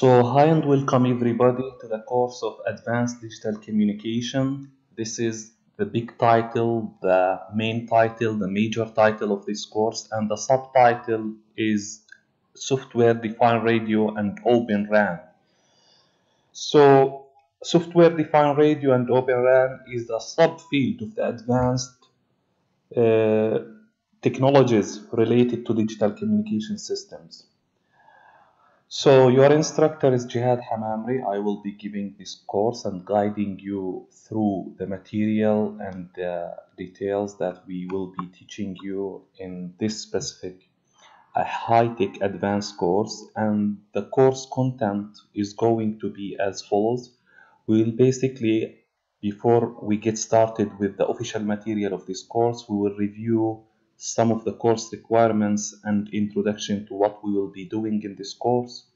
Hi and welcome everybody to the course of Advanced Digital Communication. This is the big title, the main title, the major title of this course, and the subtitle is Software Defined Radio and Open RAN. So, Software Defined Radio and Open RAN is a subfield of the advanced technologies related to digital communication systems. So your instructor is Jehad M. I will be giving this course and guiding you through the material and the details that we will be teaching you in this specific high-tech advanced course. And the course content is going to be as follows. We will basically, before we get started with the official material of this course, we will review some of the course requirements and introduction to what we will be doing in this course.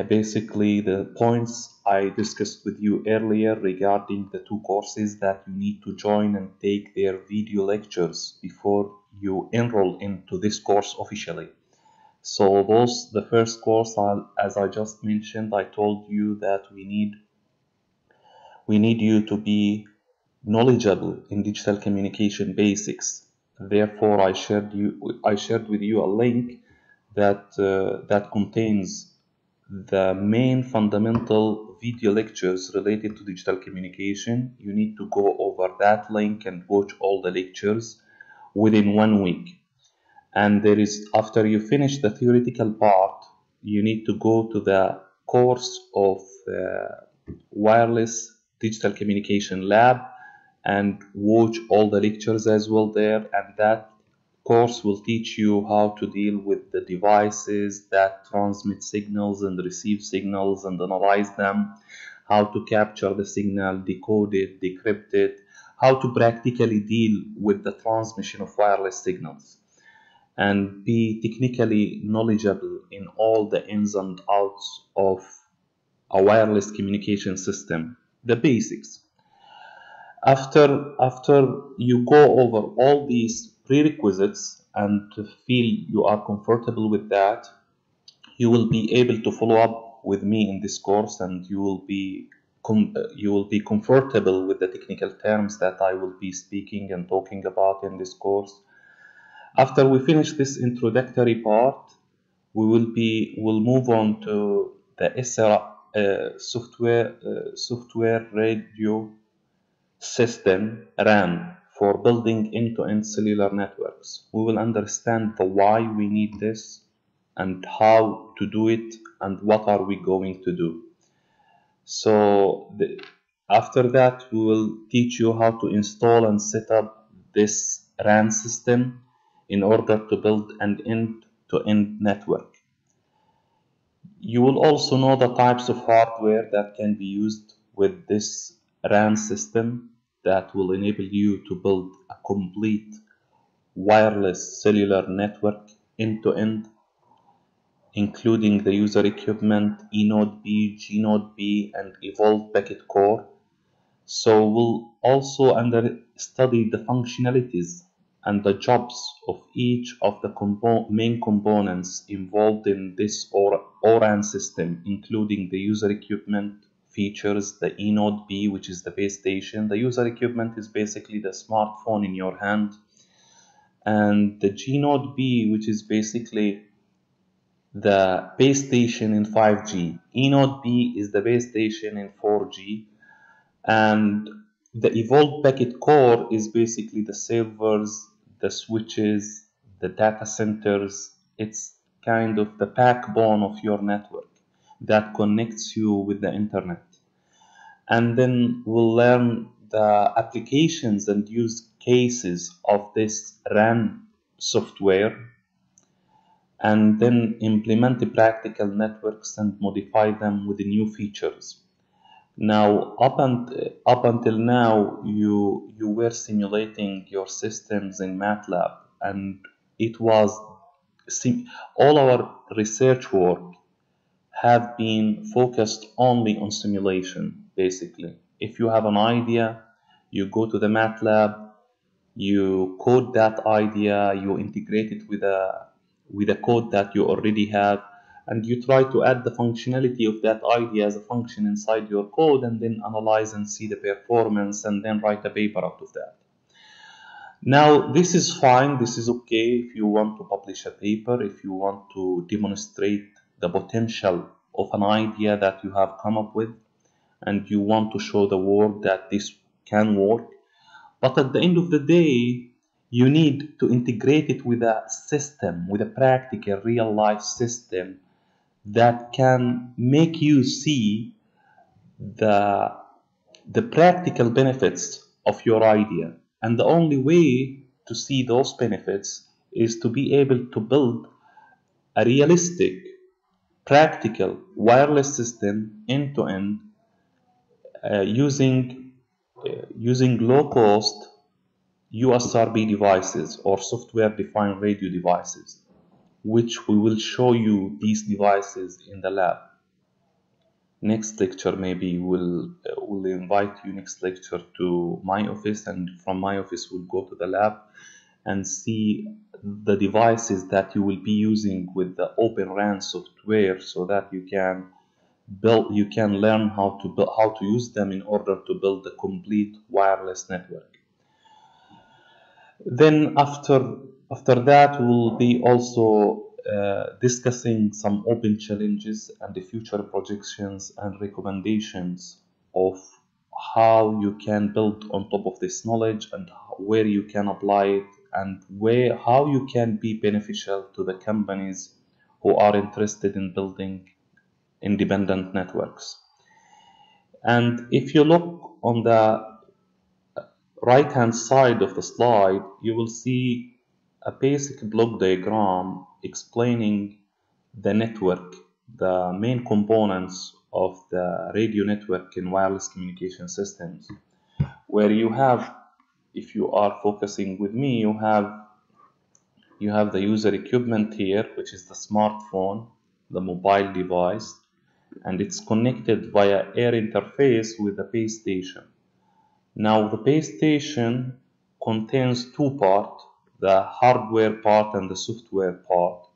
Basically, the points I discussed with you earlier regarding the two courses that you need to join and take their video lectures before you enroll into this course officially. So the first course, as I just mentioned, I told you that we need you to be knowledgeable in digital communication basics. Therefore, I shared with you a link that contains the main fundamental video lectures related to digital communication. You need to go over that link and watch all the lectures within 1 week. And after you finish the theoretical part, you need to go to the course of wireless digital communication lab and watch all the lectures as well there, and that course will teach you how to deal with the devices that transmit signals and receive signals and analyze them, how to capture the signal, decode it, decrypt it, how to practically deal with the transmission of wireless signals, and be technically knowledgeable in all the ins and outs of a wireless communication system, the basics. After you go over all these prerequisites and feel you are comfortable with that, you will be able to follow up with me in this course, and you will be comfortable with the technical terms that I will be speaking and talking about in this course. After we finish this introductory part, we'll move on to the software radio system RAN for building end-to-end cellular networks. We will understand the why we need this and how to do it and what are we going to do. So after that, we will teach you how to install and set up this RAN system in order to build an end-to-end network. You will also know the types of hardware that can be used with this RAN system that will enable you to build a complete wireless cellular network end-to-end, including the user equipment, eNode B, gNode B, and evolved packet core. So we'll also study the functionalities and the jobs of each of the main components involved in this ORAN system, including the user equipment features, the eNode B, which is the base station. The user equipment is basically the smartphone in your hand, and the gNode B, which is basically the base station in 5G. eNode B is the base station in 4G, and the evolved packet core is basically the servers, the switches, the data centers. It's kind of the backbone of your network that connects you with the internet. And then we'll learn the applications and use cases of this RAN software, and then implement the practical networks and modify them with the new features. Now, up until now, you were simulating your systems in MATLAB, and it was all our research work have been focused only on simulation. Basically, if you have an idea, you go to the MATLAB, you code that idea, you integrate it with a code that you already have, and you try to add the functionality of that idea as a function inside your code, and then analyze and see the performance, and then write a paper out of that. Now, this is fine, this is okay if you want to publish a paper, if you want to demonstrate the potential of an idea that you have come up with, and you want to show the world that this can work. But at the end of the day, you need to integrate it with a system, with a practical, real-life system that can make you see the practical benefits of your idea. And the only way to see those benefits is to be able to build a realistic, practical, wireless system end-to-end using low-cost USRB devices or software-defined radio devices, which we will show you these devices in the lab. Next lecture, maybe we'll invite you next lecture to my office, and from my office we'll go to the lab and see the devices that you will be using with the Open RAN software, so that you can learn how to use them in order to build a complete wireless network. Then after that, we'll be also discussing some open challenges and the future projections and recommendations of how you can build on top of this knowledge, and where you can apply it, and how you can be beneficial to the companies who are interested in building independent networks. And if you look on the right hand side of the slide, you will see a basic block diagram explaining the network, the main components of the radio network in wireless communication systems, where you have, if you are focusing with me, you have the user equipment here, which is the smartphone, the mobile device, and it's connected via air interface with the base station. Now, the base station contains two parts, the hardware part and the software part,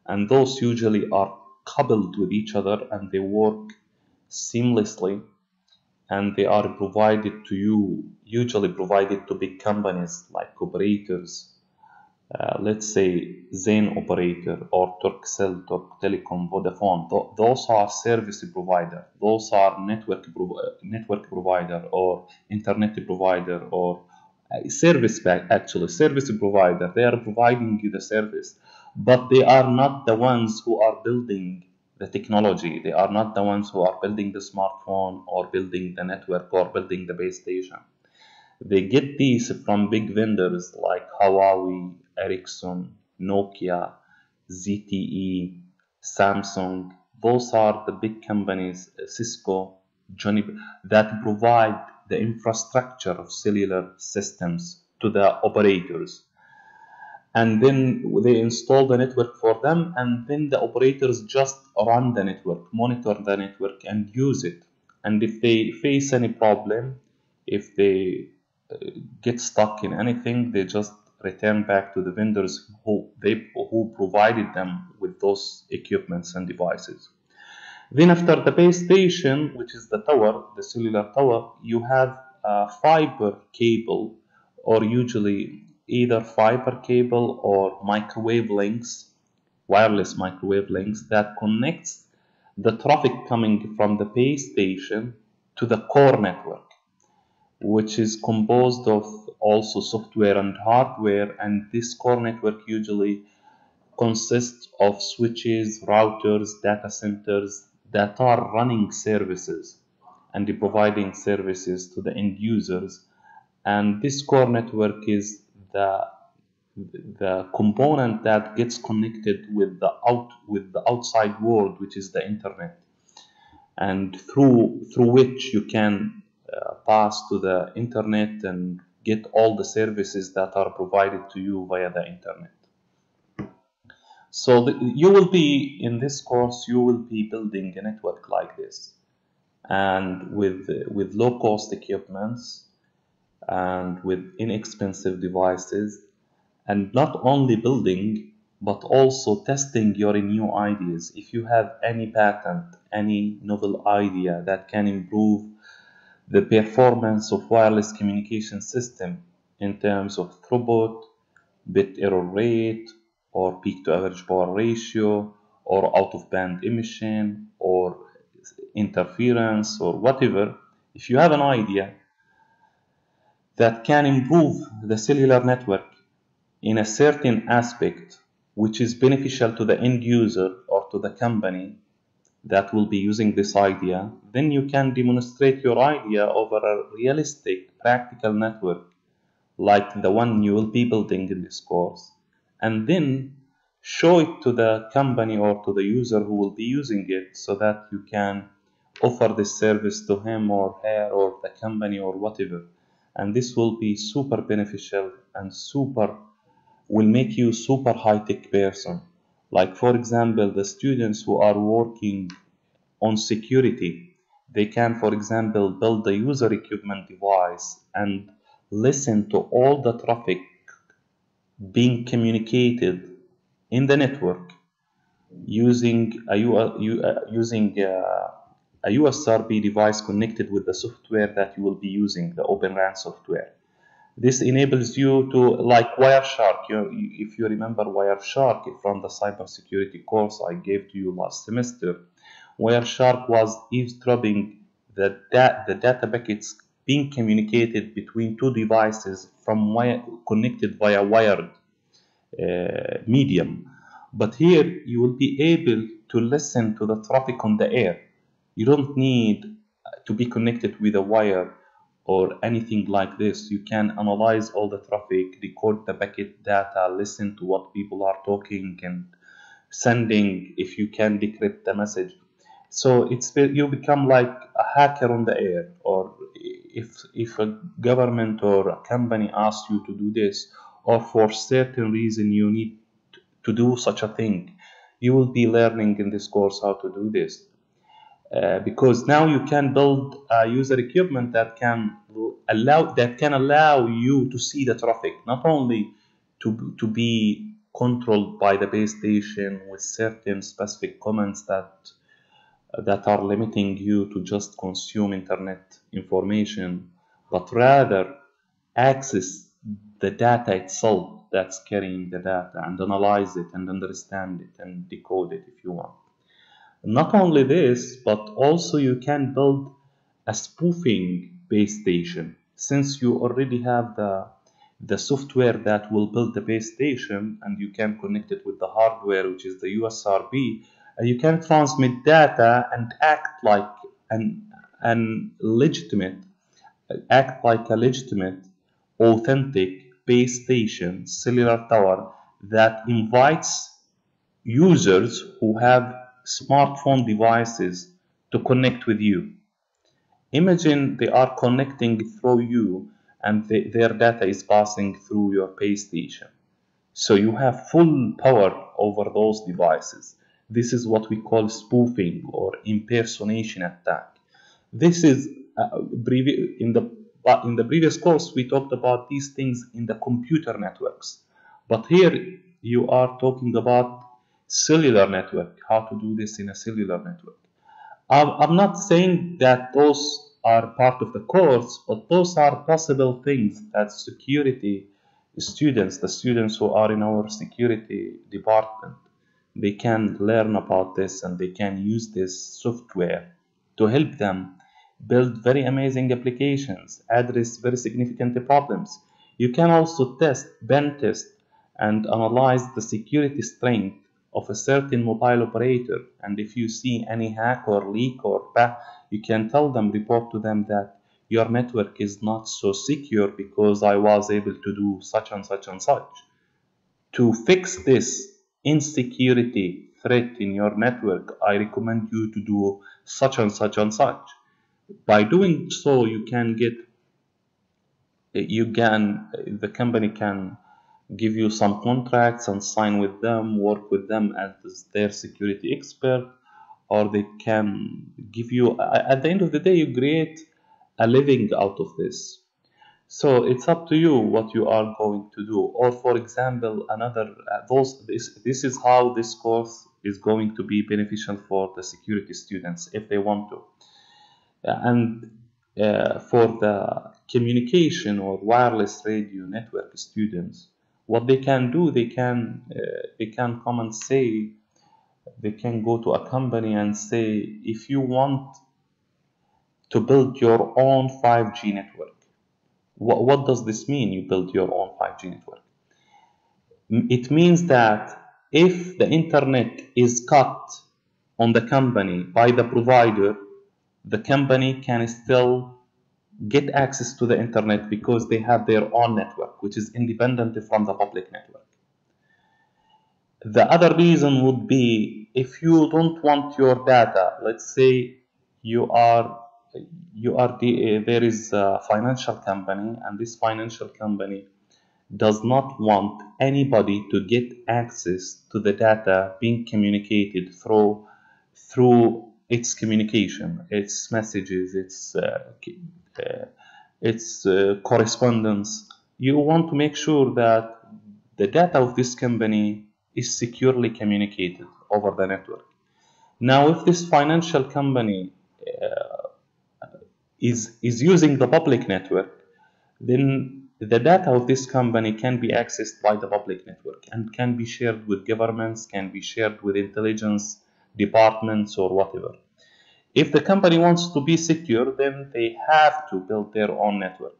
and those usually are coupled with each other, and they work seamlessly, and they are provided to you, usually provided to big companies like operators, let's say Zain operator or Turkcell, Turk Telecom, Vodafone. Those are service provider. Those are network provider or internet provider or service provider. They are providing you the service, but they are not the ones who are building the technology. They are not the ones who are building the smartphone or building the network or building the base station. They get these from big vendors like Huawei, Ericsson, Nokia, ZTE, Samsung. Those are the big companies, Cisco, that provide the infrastructure of cellular systems to the operators. And then they install the network for them, and then the operators just run the network, monitor the network, and use it. And if they face any problem, if they get stuck in anything, they just return back to the vendors who provided them with those equipments and devices. Then after the base station, which is the tower, the cellular tower, you have a fiber cable, or usually either fiber cable or microwave links, wireless microwave links, that connects the traffic coming from the base station to the core network, which is composed of also software and hardware. And this core network usually consists of switches, routers, data centers that are running services and providing services to the end users. And this core network is the component that gets connected with the outside world, which is the internet, and through which you can pass to the internet and get all the services that are provided to you via the internet. So you will be, in this course, you will be building a network like this, and with low-cost equipments and with inexpensive devices, and not only building, but also testing your new ideas. If you have any patent, any novel idea that can improve the performance of wireless communication system in terms of throughput, bit error rate, or peak to average power ratio, or out of band emission, or interference, or whatever, if you have an idea that can improve the cellular network in a certain aspect which is beneficial to the end user or to the company that will be using this idea, then you can demonstrate your idea over a realistic practical network like the one you will be building in this course, and then show it to the company or to the user who will be using it, so that you can offer this service to him or her or the company or whatever. And this will be super beneficial and will make you super high-tech person. Like, for example, the students who are working on security, they can, for example, build a user equipment device and listen to all the traffic being communicated in the network using a USRP device connected with the software that you will be using, the Open RAN software. This enables you to, like Wireshark, if you remember Wireshark from the cybersecurity course I gave to you last semester, Wireshark was eavesdropping the data packets being communicated between two devices connected via wired medium. But here you will be able to listen to the traffic on the air. You don't need to be connected with a wire or anything like this. You can analyze all the traffic, record the packet data, listen to what people are talking and sending, if you can decrypt the message. So you become like a hacker on the air. Or if a government or a company asks you to do this, or for certain reason you need to do such a thing, you will be learning in this course how to do this. Because now you can build a user equipment that can allow you to see the traffic, not only to be controlled by the base station with certain specific comments that are limiting you to just consume internet information, but rather access the data itself that's carrying the data and analyze it and understand it and decode it if you want. Not only this, but also you can build a spoofing base station. Since you already have the software that will build the base station, and you can connect it with the hardware, which is the USRP, you can transmit data and act like a legitimate, authentic base station, cellular tower that invites users who have smartphone devices to connect with you. Imagine they are connecting through you and their data is passing through your base station. So you have full power over those devices. This is what we call spoofing or impersonation attack. This is in the previous course we talked about these things in the computer networks, but here you are talking about cellular network, how to do this in a cellular network. I'm not saying that those are part of the course, but those are possible things that security students, the students who are in our security department, they can learn about this and they can use this software to help them build very amazing applications, address very significant problems. You can also pen test, and analyze the security strength of a certain mobile operator. And if you see any hack or leak or you can tell them, report to them that your network is not so secure because I was able to do such and such and such. To fix this insecurity threat in your network, I recommend you to do such and such and such. By doing so, the company can give you some contracts and sign with them, work with them as their security expert, or they can give you, at the end of the day, you create a living out of this. So it's up to you what you are going to do. Or for example, another this is how this course is going to be beneficial for the security students if they want to. And for the communication or wireless radio network students, what they can do, they can come and say, they can go to a company and say, if you want to build your own 5G network. What does this mean, you build your own 5G network? It means that if the internet is cut on the company by the provider, the company can still get access to the internet because they have their own network, which is independent from the public network. The other reason would be, if you don't want your data, let's say there is a financial company, and this financial company does not want anybody to get access to the data being communicated through its communication, its messages, its correspondence. You want to make sure that the data of this company is securely communicated over the network. Now, if this financial company is using the public network, then the data of this company can be accessed by the public network and can be shared with governments, can be shared with intelligence departments or whatever. If the company wants to be secure, then they have to build their own network.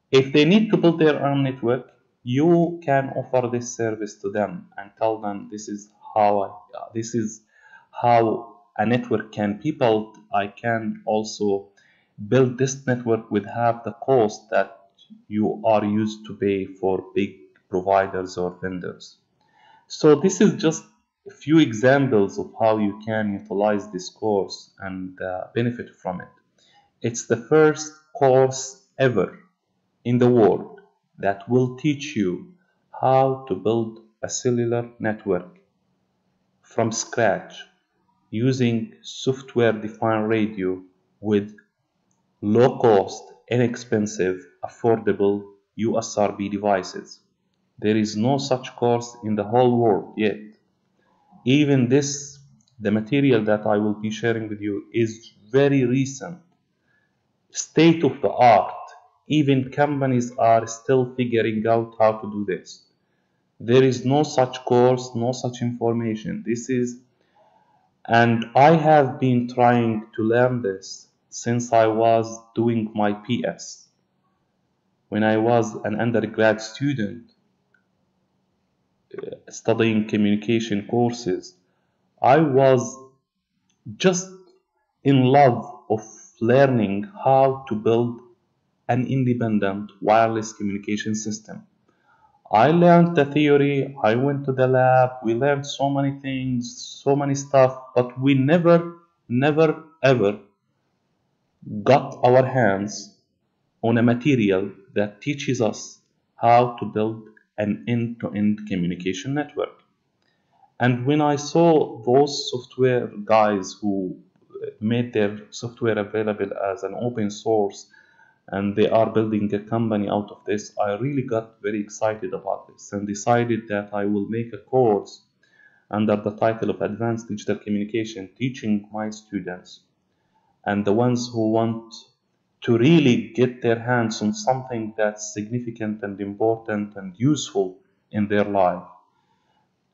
If they need to build their own network, you can offer this service to them and tell them, this is how a network can be built. I can also build this network with half the cost that you are used to pay for big providers or vendors. So this is just a few examples of how you can utilize this course and benefit from it. It's the first course ever in the world that will teach you how to build a cellular network from scratch using software-defined radio with low-cost, inexpensive, affordable USRP devices. There is no such course in the whole world yet. Even the material that I will be sharing with you is very recent, state of the art. Even companies are still figuring out how to do this. There is no such course, no such information. And I have been trying to learn this since I was doing my PS. When I was an undergrad student studying communication courses, I was just in love of learning how to build an independent wireless communication system. I learned the theory, I went to the lab, we learned so many things, so many stuff, but we never ever got our hands on a material that teaches us how to build an end-to-end communication network. And when I saw those software guys who made their software available as an open source, and they are building a company out of this, I really got very excited about this and decided that I will make a course under the title of Advanced Digital Communication, teaching my students and the ones who want to really get their hands on something that's significant and important and useful in their life,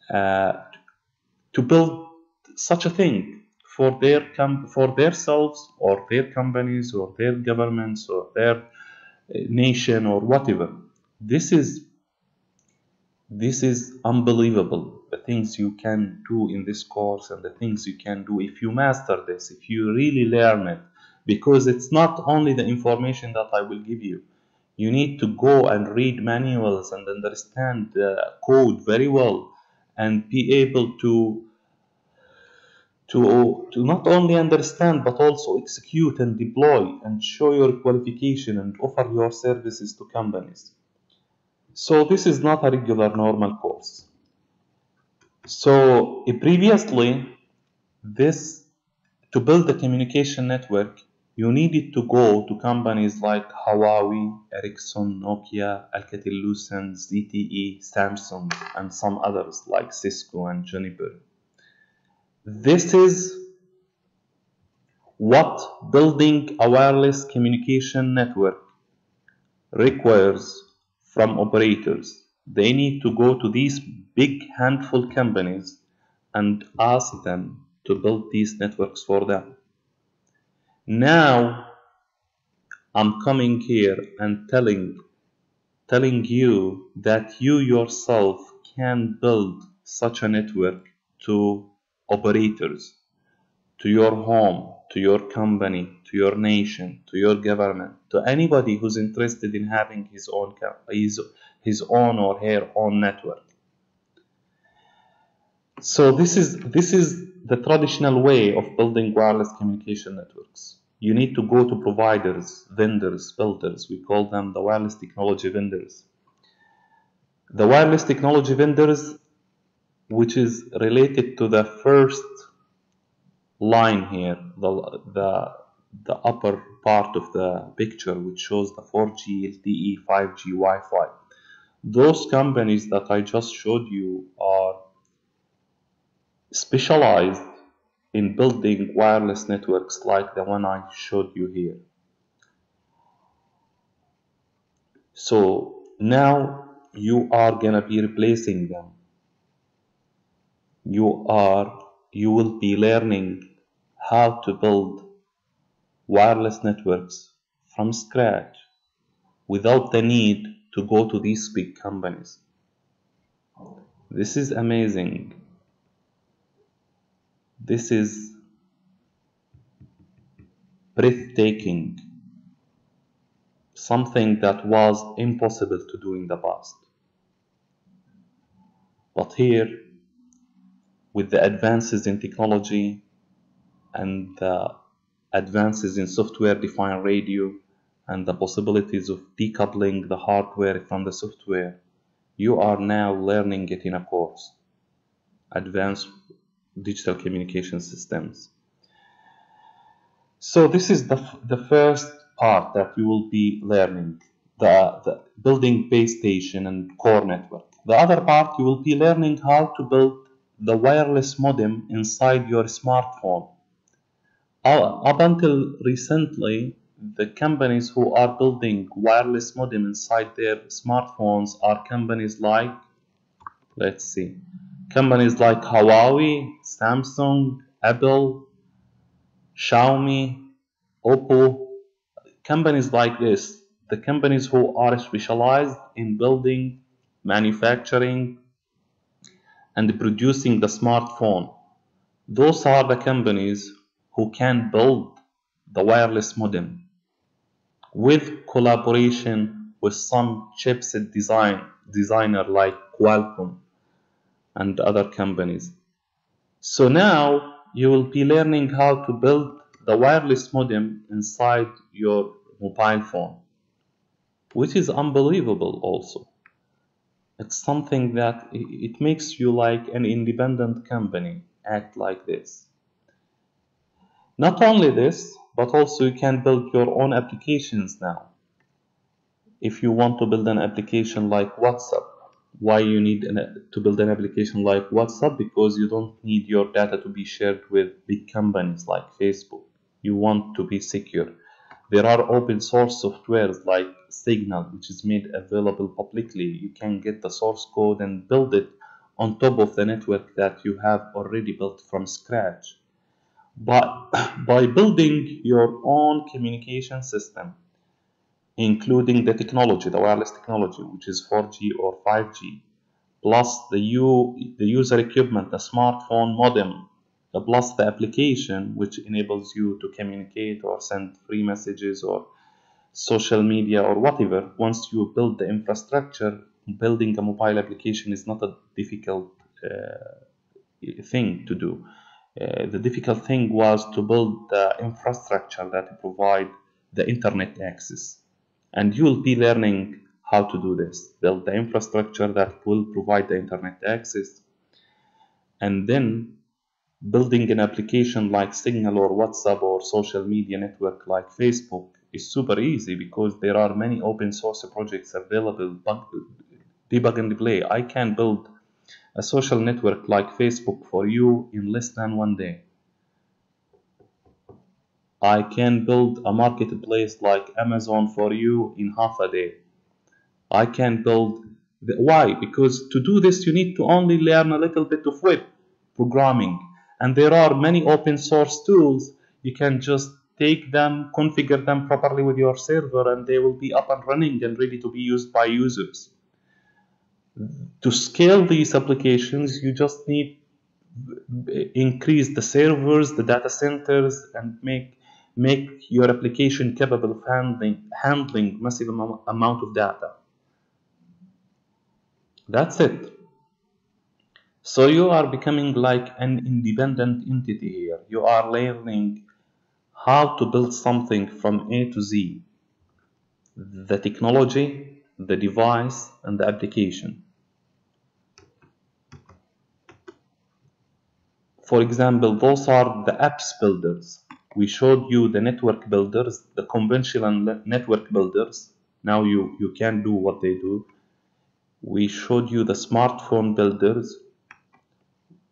to build such a thing for themselves or their companies or their governments or their nation or whatever. This is unbelievable, the things you can do in this course and the things you can do if you master this, if you really learn it, because it's not only the information that I will give you. You need to go and read manuals and understand the code very well and be able to not only understand but also execute and deploy and show your qualification and offer your services to companies. So this is not a regular normal course. So previously, to build a communication network, you needed to go to companies like Huawei, Ericsson, Nokia, Alcatel-Lucent, ZTE, Samsung, and some others like Cisco and Juniper. This is what building a wireless communication network requires from operators. They need to go to these big handful companies and ask them to build these networks for them. Now, I'm coming here and telling you that you yourself can build such a network to operators, to your home, to your company, to your nation, to your government, to anybody who's interested in having his own or her own network. So this is the traditional way of building wireless communication networks. You need to go to providers, vendors, builders. We call them the wireless technology vendors. The wireless technology vendors, which is related to the first line here, the upper part of the picture, which shows the 4G, LTE, 5G, Wi-Fi. Those companies that I just showed you are specialized in building wireless networks like the one I showed you here. So now you are gonna be replacing them. You will be learning how to build wireless networks from scratch without the need to go to these big companies. This is amazing. This is breathtaking. Something that was impossible to do in the past. But here, with the advances in technology and the advances in software-defined radio and the possibilities of decoupling the hardware from the software, you are now learning it in a course. Advanced digital communication systems. So this is the first part that you will be learning, the building base station and core network. The other part, you will be learning how to build the wireless modem inside your smartphone. Up until recently, the companies who are building wireless modem inside their smartphones are companies like, companies like Huawei, Samsung, Apple, Xiaomi, Oppo, companies like this, the companies who are specialized in building, manufacturing, and producing the smartphone. Those are the companies who can build the wireless modem with collaboration with some chipset designer like Qualcomm and other companies. So now you will be learning how to build the wireless modem inside your mobile phone, which is unbelievable also. It's something that it makes you like an independent company act like this. Not only this, but also you can build your own applications now. If you want to build an application like WhatsApp, why you need to build an application like WhatsApp? Because you don't need your data to be shared with big companies like Facebook. You want to be secure. There are open source softwares like Signal, which is made available publicly. You can get the source code and build it on top of the network that you have already built from scratch. But by building your own communication system, including the technology, the wireless technology, which is 4G or 5G, plus the user equipment, the smartphone modem, plus the application, which enables you to communicate or send free messages or social media or whatever. Once you build the infrastructure, building a mobile application is not a difficult thing to do. The difficult thing was to build the infrastructure that provide the internet access. And you will be learning how to do this. Build the infrastructure that will provide the internet access. And then Building an application like Signal or WhatsApp or social media network like Facebook is super easy because there are many open source projects available. Debug and play. I can build a social network like Facebook for you in less than 1 day. I can build a marketplace like Amazon for you in half a day. I can build. Why? Because to do this, you need to only learn a little bit of web programming. And there are many open source tools. You can just take them, configure them properly with your server, and they will be up and running and ready to be used by users. To scale these applications, you just need increase the servers, the data centers, and make your application capable of handling massive amount of data. That's it. So you are becoming like an independent entity here. You are learning how to build something from A to Z. The technology, the device, and the application. For example, those are the apps builders. We showed you the network builders, the conventional network builders. Now you can do what they do. We showed you the smartphone builders.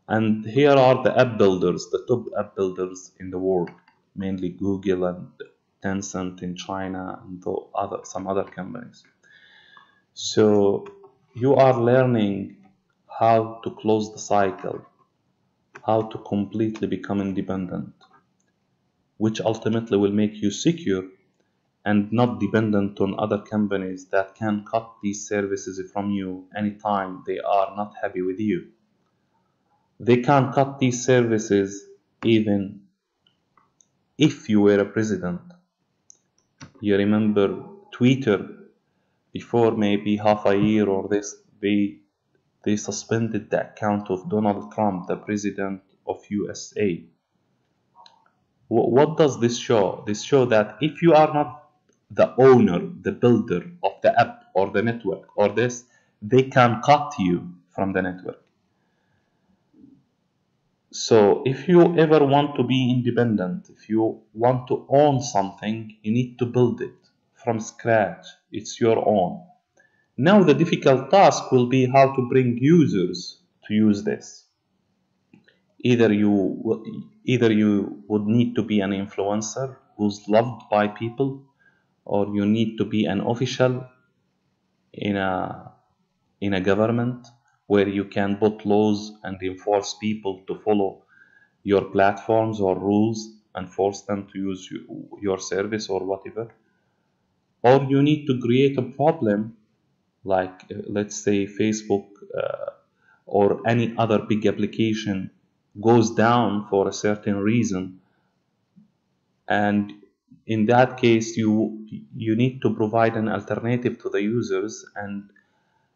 And here are the app builders, the top app builders in the world, mainly Google and Tencent in China and some other companies. So you are learning how to close the cycle, how to completely become independent, which ultimately will make you secure and not dependent on other companies that can cut these services from you anytime they are not happy with you. They can cut these services even if you were a president. You remember Twitter, before maybe half a year or this, they suspended the account of Donald Trump, the president of USA. What does this show? This shows that if you are not the owner, the builder of the app or the network or this, they can cut you from the network. So if you ever want to be independent, if you want to own something, you need to build it from scratch. It's your own. Now the difficult task will be how to bring users to use this. Either you would need to be an influencer who's loved by people, or you need to be an official in a government where you can put laws and enforce people to follow your platforms or rules and force them to use your service or whatever. Or you need to create a problem like let's say Facebook or any other big application goes down for a certain reason, and in that case you need to provide an alternative to the users, and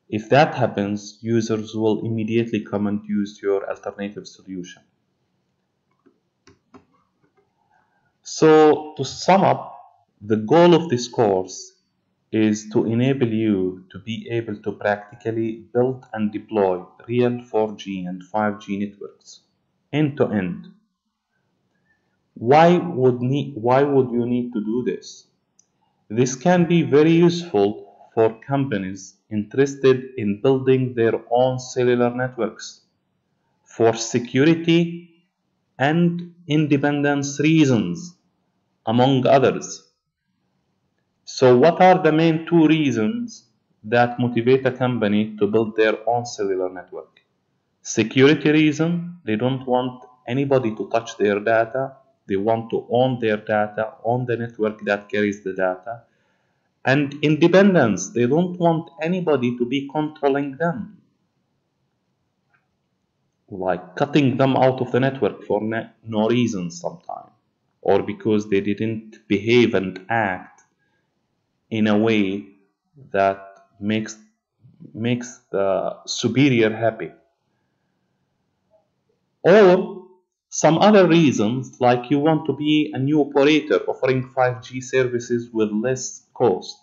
if that happens, users will immediately come and use your alternative solution. So to sum up, the goal of this course is to enable you to be able to practically build and deploy real 4G and 5G networks end to end. Why would you need to do this? This can be very useful for companies interested in building their own cellular networks for security and independence reasons, among others. So what are the main two reasons that motivate a company to build their own cellular network? Security reason, they don't want anybody to touch their data. They want to own their data, own the network that carries the data. And independence, they don't want anybody to be controlling them, like cutting them out of the network for no reason sometimes, or because they didn't behave and act in a way that makes the superior happy. Or some other reasons, like you want to be a new operator offering 5G services with less cost.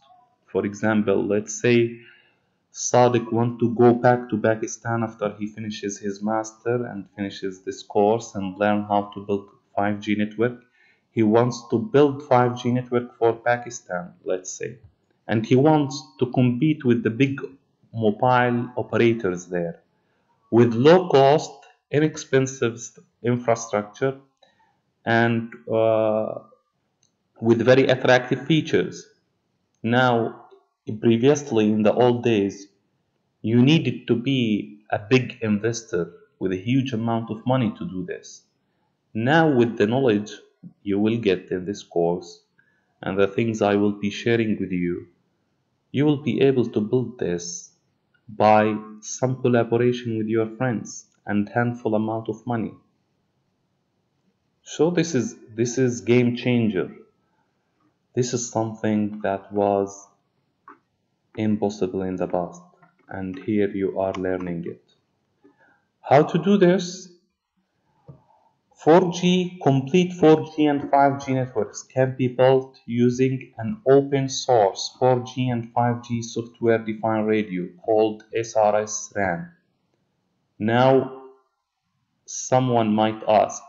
For example, let's say Sadiq wants to go back to Pakistan after he finishes his master and finishes this course and learn how to build 5G network. He wants to build 5G network for Pakistan, let's say. And he wants to compete with the big mobile operators there with low cost, inexpensive infrastructure and with very attractive features. Now, previously in the old days, you needed to be a big investor with a huge amount of money to do this. Now, with the knowledge you will get in this course and the things I will be sharing with you, you will be able to build this by some collaboration with your friends and handful amount of money. So this is game changer. This is something that was impossible in the past, and here you are learning it. How to do this? 4G, complete 4G and 5G networks can be built using an open source 4G and 5G software defined radio called RS-RAN. Now, someone might ask,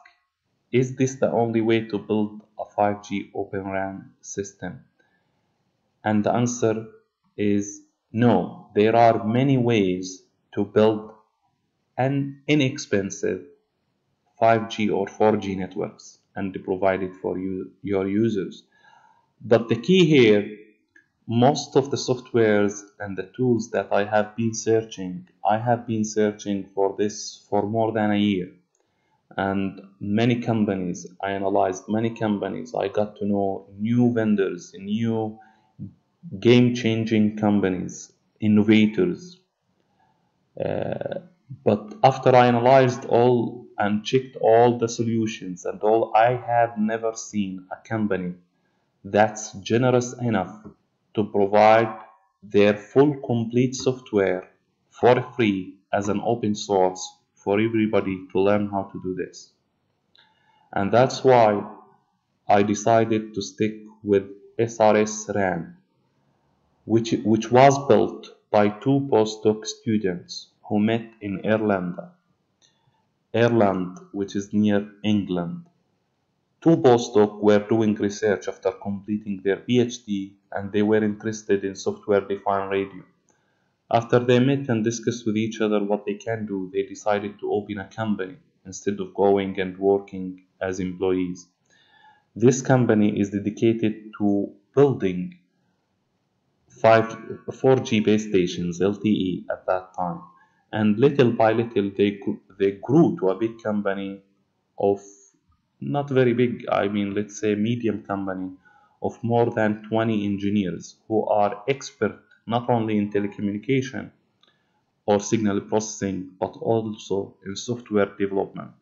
is this the only way to build a 5G Open RAN system? And the answer is no. There are many ways to build an inexpensive 5G or 4G networks and provide it for your users. But the key here, most of the softwares and the tools that I have been searching for this for more than a year. And many companies, I analyzed many companies, I got to know new vendors, new game-changing companies, innovators. But after I analyzed all and checked all the solutions and all, I have never seen a company that's generous enough to provide their full complete software for free as an open source for everybody to learn how to do this. And that's why I decided to stick with RS-RAN, which was built by two postdoc students who met in Ireland, which is near England. Two postdocs were doing research after completing their Ph.D. and they were interested in software-defined radio. After they met and discussed with each other what they can do, they decided to open a company instead of going and working as employees. This company is dedicated to building 4G base stations, LTE at that time. And little by little, they grew to a big company of, not very big, I mean, let's say medium company of more than 20 engineers who are expert not only in telecommunication or signal processing, but also in software development.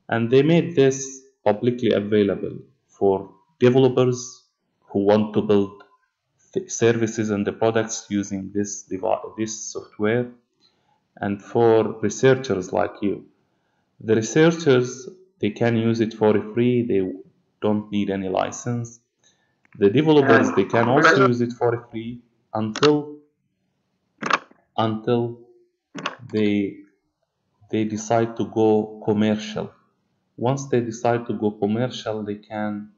And they made this publicly available for developers who want to build services and the products using this software, and for researchers like you. The researchers, they can use it for free, they don't need any license. The developers, they can also use it for free until they decide to go commercial. Once they decide to go commercial, they can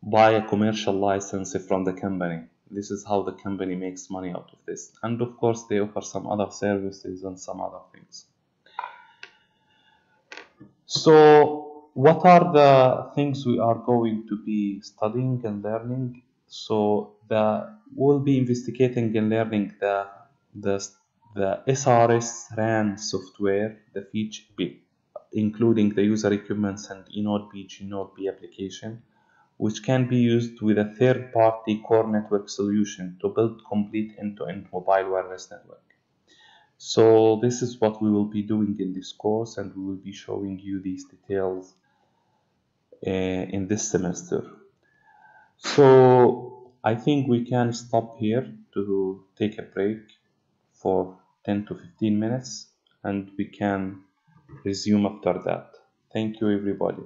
buy a commercial license from the company. This is how the company makes money out of this. And of course, they offer some other services and some other things. So, what are the things we are going to be studying and learning? So, we'll be investigating and learning the RS-RAN software, the feature, including the user equipments and eNodeB, gNodeB application, which can be used with a third-party core network solution to build complete end-to-end mobile wireless network. So this is what we will be doing in this course, and we will be showing you these details in this semester. So I think we can stop here to take a break for 10 to 15 minutes, and we can resume after that. Thank you, everybody.